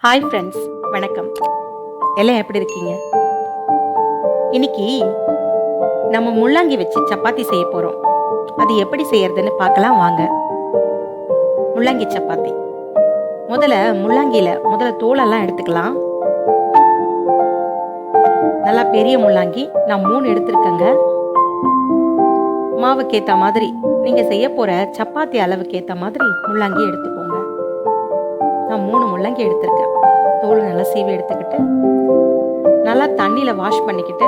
Hi friends, வணக்கம். எல்லாம் எப்படி இருக்கீங்க? இன்னைக்கு நம்ம முள்ளங்கி வச்சு சப்பாத்தி செய்ய போகிறோம். அது எப்படி செய்யறதுன்னு பார்க்கலாம் வாங்க. முள்ளங்கி சப்பாத்தி. முதல்ல தோலெல்லாம் எடுத்துக்கலாம். நல்லா பெரிய முள்ளங்கி நான் 3 எடுத்துருக்கேங்க. மாவுக்கு ஏற்ற மாதிரி நீங்கள் செய்ய போகிற சப்பாத்தி அளவுக்கு ஏற்ற மாதிரி முள்ளங்கி எடுத்துக்கோங்க. நான் 3 முள்ளங்கி எடுத்திருக்கேன். தோல் நல்லா சீவி எடுத்துக்கிட்டு நல்லா தண்ணியில் வாஷ் பண்ணிக்கிட்டு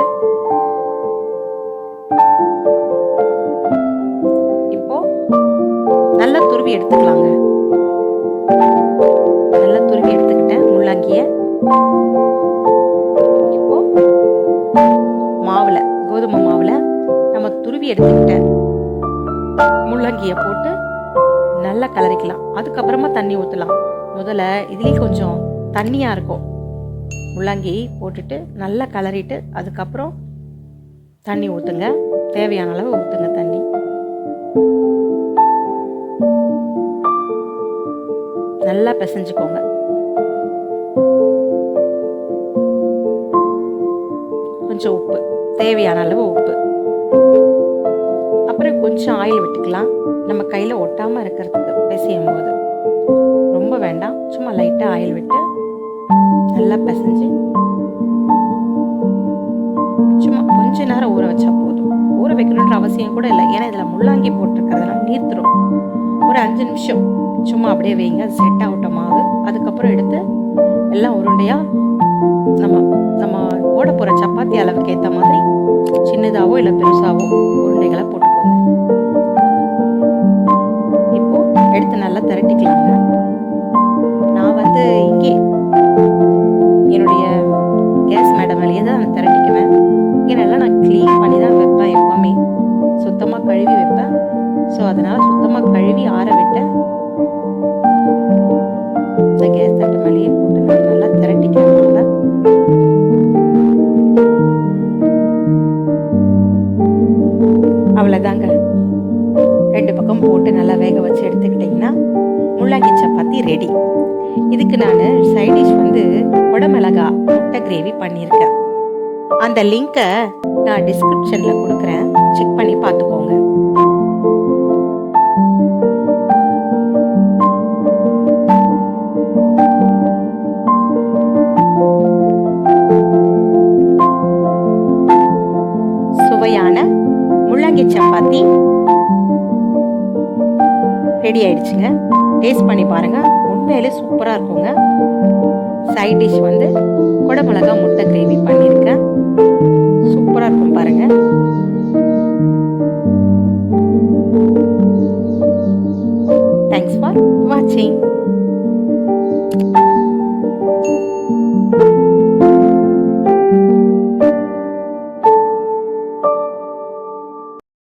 இப்போ நல்லா துருவி எடுத்துக்கலாங்க. நல்லா துருவி எடுத்துக்கிட்டேன் முள்ளங்கிய. இப்போ கோதுமை மாவுல நம்ம துருவி எடுத்துக்கிட்ட முள்ளங்கிய போட்டு நல்லா கலரிக்கலாம். அதுக்கப்புறமா தண்ணி ஊற்றலாம். முதல்ல இதுலேயே கொஞ்சம் தண்ணியாக இருக்கும். முள்ளங்கி போட்டுட்டு நல்லா கலரிட்டு அதுக்கப்புறம் தண்ணி ஊற்றுங்க. தேவையான அளவு ஊற்றுங்க தண்ணி. நல்லா பிசைஞ்சுக்கோங்க. கொஞ்சம் உப்பு, தேவையான அளவு உப்பு. அப்புறம் கொஞ்சம் ஆயில் விட்டுக்கலாம். நம்ம கையில் ஒட்டாமல் இருக்கிறதுக்கு பிசையும் போது. ரொம்ப வேண்டாம், சும்மா லைட்டாக ஆயில் விட்டு நல்லா பிசைஞ்சு சும்மா கொஞ்ச நேரம் ஊற வச்சா போதும். ஊற வைக்கணுன்ற அவசியம் கூட இல்லை, ஏன்னா இதில் முள்ளங்கி போட்டிருக்கிறதுனால நீர்த்துரும். ஒரு 5 நிமிஷம் சும்மா அப்படியே வைங்க. அது செட் ஆகட்டும் மாவு. அதுக்கப்புறம் எடுத்து எல்லாம் உருண்டையாக நம்ம போட போகிற சப்பாத்தி அளவுக்கு ஏற்ற மாதிரி சின்னதாவோ இல்லை பெருசாவோ உருண்டைகளை போட்டுக்கோங்க. இப்போ எடுத்து நல்லா திரட்டிக்கலாங்க. நான் இங்கே என்னுடைய கேஸ் மேடம் மேலேயே தான் நான் திரட்டிக்குவேன். இங்கே நல்லா நான் க்ளீன் பண்ணி தான் வைப்பேன். எப்போவுமே சுத்தமாக கழுவி வைப்பேன். ஸோ அதனால் சுத்தமாக கழுவி ஆற விட்டேன். இந்த கேஸ் தட்டு மேலேயே போட்டு நான் நல்லா திரட்டிக்கிறேன். அவ்வளோதாங்க. 2 பக்கம் போட்டு நல்லா வேக வச்சு எடுத்துக்கிட்டிங்கன்னா முள்ளங்கி சப்பாத்தி ரெடி. இதுக்கு நான் சைட் டிஷ் குடமிளகா முட்டை கிரேவி பண்ணியிருக்கேன். அந்த லிங்கை நான் டிஸ்கிரிப்ஷனில் கொடுக்குறேன், செக் பண்ணி பார்த்துக்கோங்க. சுவையான முள்ளங்கி சப்பாத்தி ரெடி ஆயிடுச்சுங்க. டேஸ்ட் பண்ணி பாருங்க, உண்மையிலே சூப்பராக இருக்குங்க. சைட் டிஷ் குடமிளகா முட்டை கிரேவி பண்ணியிருக்கேன். சூப்பராக இருக்கும் பாருங்க. தேங்க்ஸ் ஃபார் வாட்சிங்.